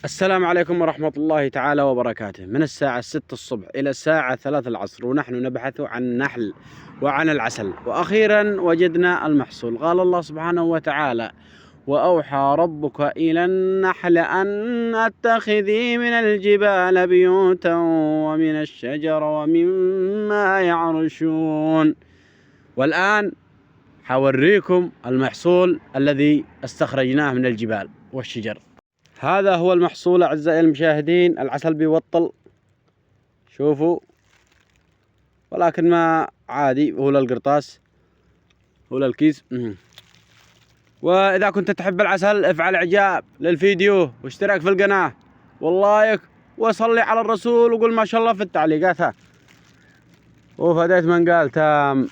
السلام عليكم ورحمة الله تعالى وبركاته. من الساعة 6 الصبح إلى الساعة 3 العصر ونحن نبحث عن النحل وعن العسل، وأخيرا وجدنا المحصول. قال الله سبحانه وتعالى: وأوحى ربك إلى النحل أن اتخذي من الجبال بيوتا ومن الشجر ومما يعرشون. والآن حوريكم المحصول الذي استخرجناه من الجبال والشجر. هذا هو المحصول أعزائي المشاهدين. العسل بيوطل، شوفوا، ولكن ما عادي، هو للقرطاس، هو للكيس. وإذا كنت تحب العسل افعل إعجاب للفيديو واشترك في القناة واللايك وصلي على الرسول وقول ما شاء الله في التعليقات. وفديت من قال تام.